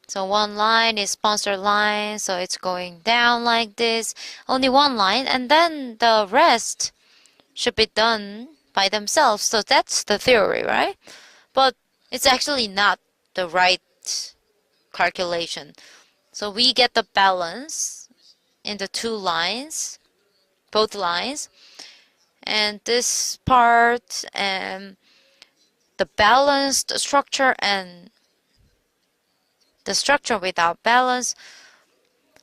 So one line is sponsor line, so it's going down like this. Only one line, and then the rest should be done by themselves. So that's the theory, right? But it's actually not the right calculation. So we get the balance in the two lines, both lines, and this part and the balanced structure and the structure without balance.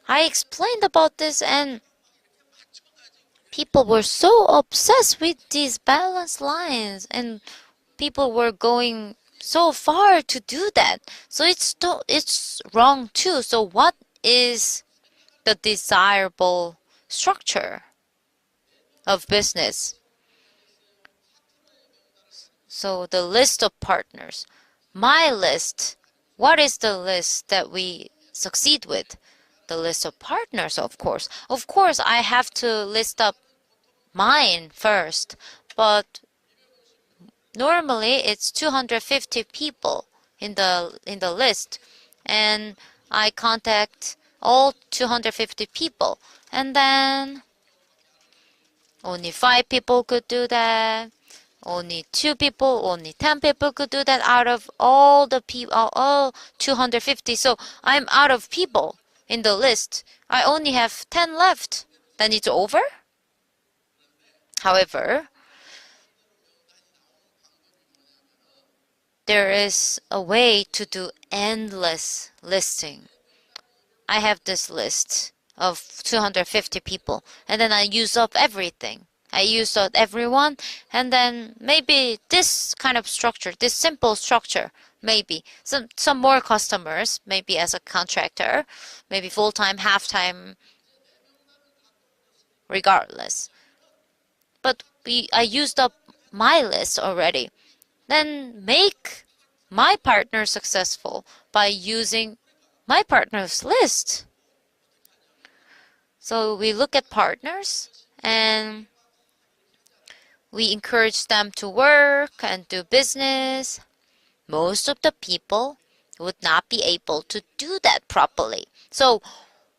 I explained about this and people were so obsessed with these balanced lines and people were going so far to do that. So it's wrong too. So what is the desirable structure of business? So the list of partners. My list. What is the list that we succeed with? The list of partners, of course. Of course, I have to list up mine first, but normally it's 250 people in the list, and I contact all 250 people, and then only 5 people could do that. Only 2 people, only 10 people could do that out of all the people, all 250. So I'm out of people in the list. I only have 10 left. Then it's over. However, there is a way to do endless listing. I have this list of 250 people, and then I use up everything. I use up everyone, and then maybe this kind of structure, this simple structure, maybe some more customers, maybe as a contractor, maybe full-time, half-time, regardless. But I used up my list already. Then make my partner successful by using my partner's list. So we look at partners and we encourage them to work and do business. Most of the people would not be able to do that properly. So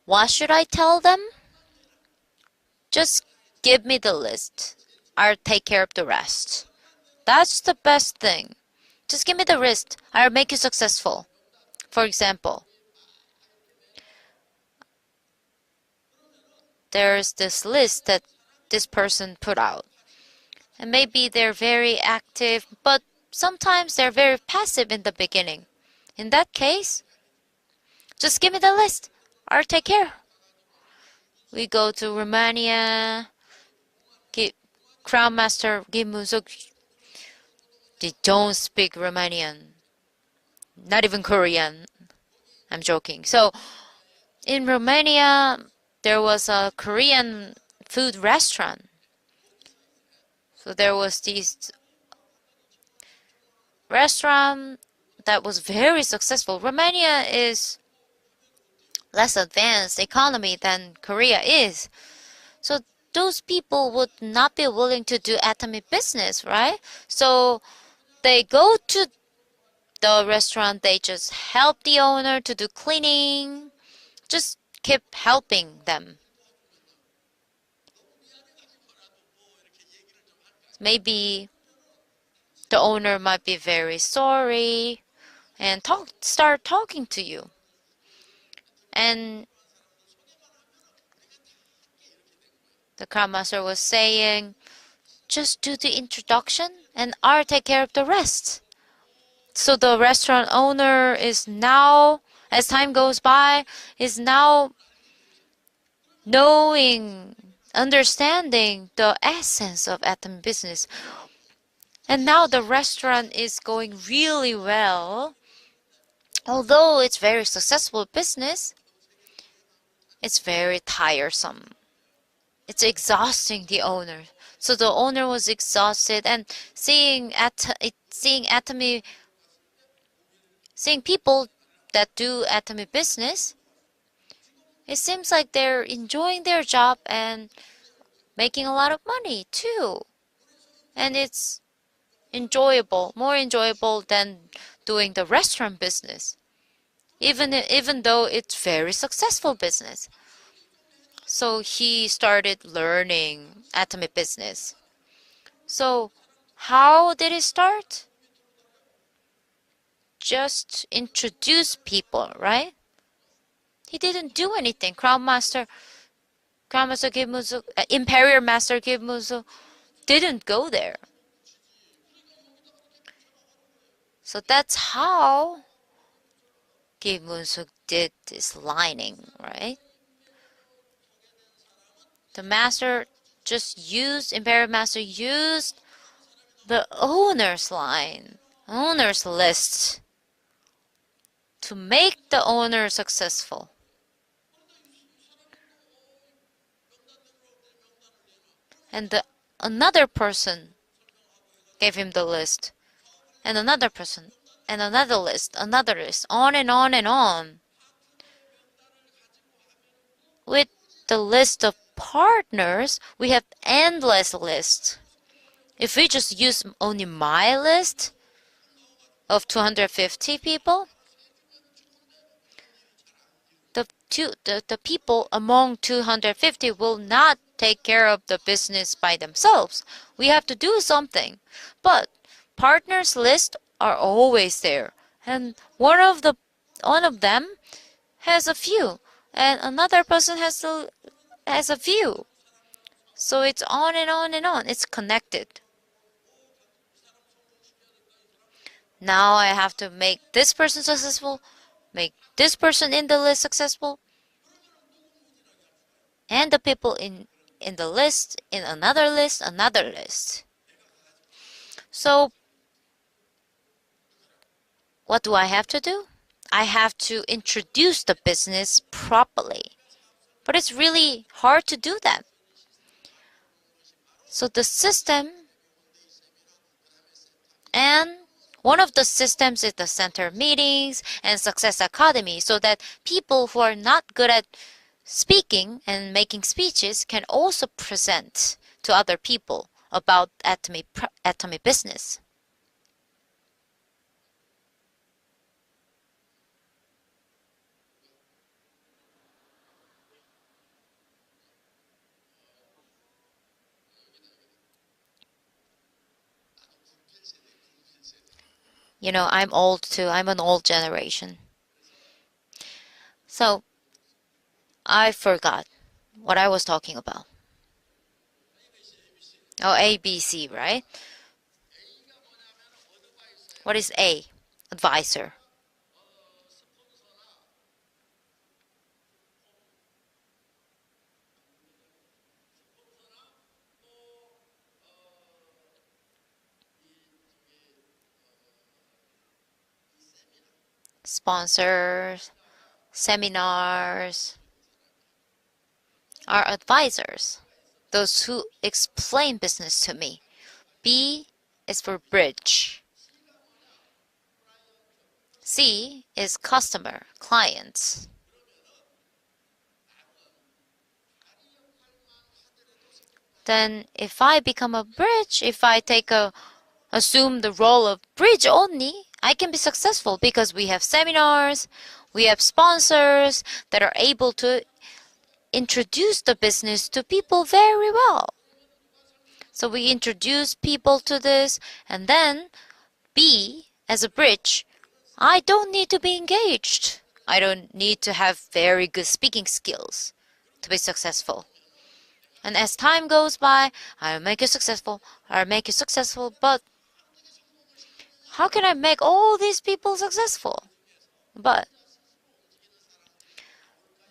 what should I tell them? Just give me the list. I'll take care of the rest. That's the best thing. Just give me the list. I'll make you successful. For example, there's this list that this person put out. And maybe they're very active, but sometimes they're very passive in the beginning. In that case, just give me the list. I'll take care. We go to Romania. Crown Master Kim Moon-suk, they don't speak Romanian. Not even Korean. I'm joking. So in Romania, there was a Korean food restaurant. So there was this restaurant that was very successful. Romania is less advanced economy than Korea is. So those people would not be willing to do atomic business, right? So they go to the restaurant, they just help the owner to do cleaning, just keep helping them. Maybe the owner might be very sorry and start talking to you. And the Crown Master was saying, just do the introduction and I'll take care of the rest. So the restaurant owner is now, as time goes by, is now knowing, understanding the essence of atom business. And now the restaurant is going really well. Although it's very successful business, it's very tiresome. It's exhausting the owner. So the owner was exhausted and seeing people that do atomy business, it seems like they're enjoying their job and making a lot of money too. And it's enjoyable, more enjoyable than doing the restaurant business. even though it's very successful business. So he started learning atomic business. So how did he start? Just introduce people, right? He didn't do anything. Grandmaster Gimmuzu, Imperial Master Gimmuzu didn't go there. So that's how Gimmuzu did this lining, right? The master just used, Imperial Master used the owner's line, owner's list to make the owner successful. And another person gave him the list, and another person, and another list, on and on and on. With the list of partners, we have endless lists. If we just use only my list of 250 people, the people among 250 will not take care of the business by themselves. We have to do something. But partners list are always there. And one of them has a few, and another person has a few. So it's on and on and on. It's connected. Now I have to make this person successful, make this person in the list successful, and the people in the list, in another list, another list. So what do I have to do? I have to introduce the business properly. But it's really hard to do that. So the system, and one of the systems is the center meetings and success academy, so that people who are not good at speaking and making speeches can also present to other people about atomy business. You know, I'm old too. I'm an old generation. So I forgot what I was talking about. Oh, ABC, right? What is A? Advisor. Sponsors, seminars are advisors, those who explain business to me. B is for bridge. C is customer, clients. Then if I become a bridge, if I assume the role of bridge only, I can be successful because we have seminars, we have sponsors that are able to introduce the business to people very well. So we introduce people to this, and then B, as a bridge, I don't need to be engaged. I don't need to have very good speaking skills to be successful. And as time goes by, I'll make you successful, but how can I make all these people successful? But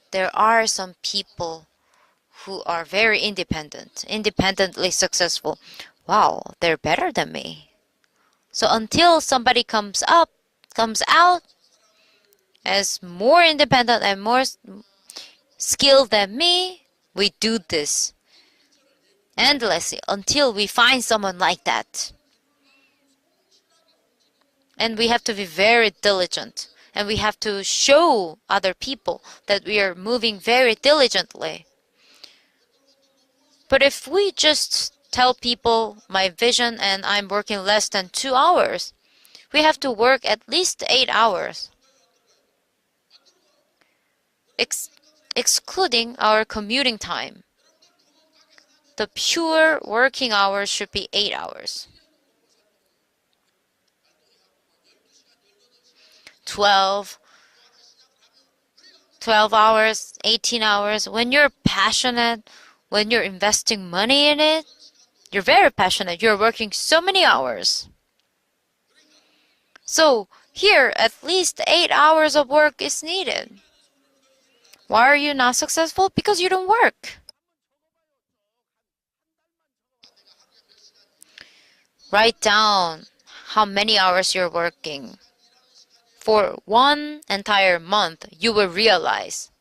there are some people who are very independently successful. Wow, they're better than me. So until somebody comes out as more independent and more skilled than me, we do this endlessly until we find someone like that. And we have to be very diligent. And we have to show other people that we are moving very diligently. But if we just tell people my vision and I'm working less than 2 hours, we have to work at least 8 hours. ex excluding our commuting time. The pure working hours should be 8 hours. 12, 12 hours, 18 hours. When you're passionate, when you're investing money in it, you're very passionate. You're working so many hours. So here, at least 8 hours of work is needed. Why are you not successful? Because you don't work. Write down how many hours you're working. For one entire month, you will realize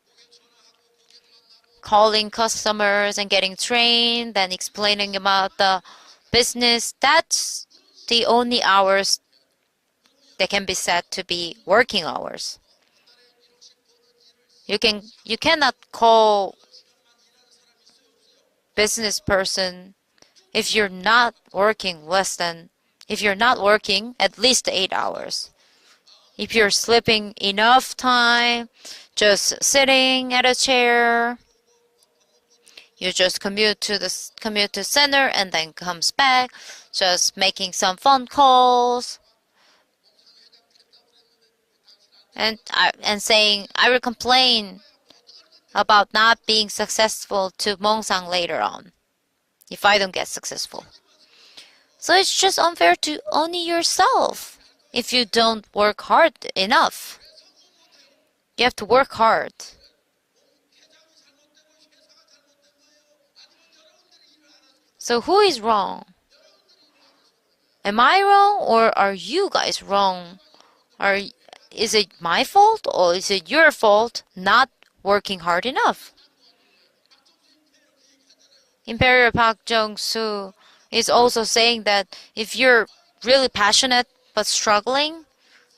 calling customers and getting trained and explaining about the business, that's the only hours that can be said to be working hours. You cannot call business person if you're not working if you're not working at least 8 hours. If you're sleeping enough time, just sitting at a chair, you just commute to center and then comes back, just making some phone calls and saying I will complain about not being successful to Mongsang later on if I don't get successful. So it's just unfair to only yourself if you don't work hard enough. You have to work hard. So who is wrong? Am I wrong or are you guys wrong? Is it my fault or is it your fault not working hard enough? Imperial Park Jong-soo is also saying that if you're really passionate but struggling,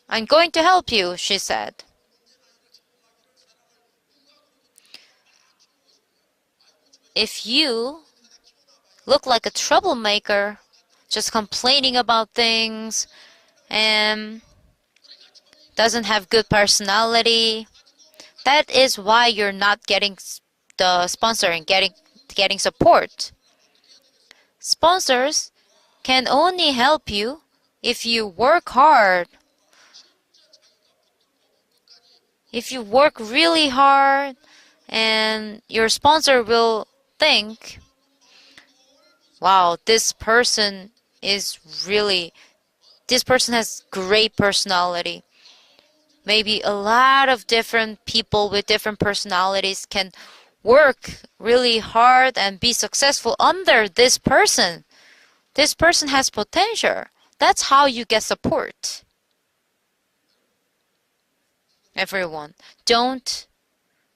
I'm going to help you, she said. If you look like a troublemaker, just complaining about things and doesn't have good personality, that is why you're not getting the sponsor and getting support. Sponsors can only help you if you work hard. If you work really hard and your sponsor will think, wow, this person has great personality. Maybe a lot of different people with different personalities can work really hard and be successful under this person. This person has potential. That's how you get support. Everyone, don't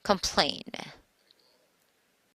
complain.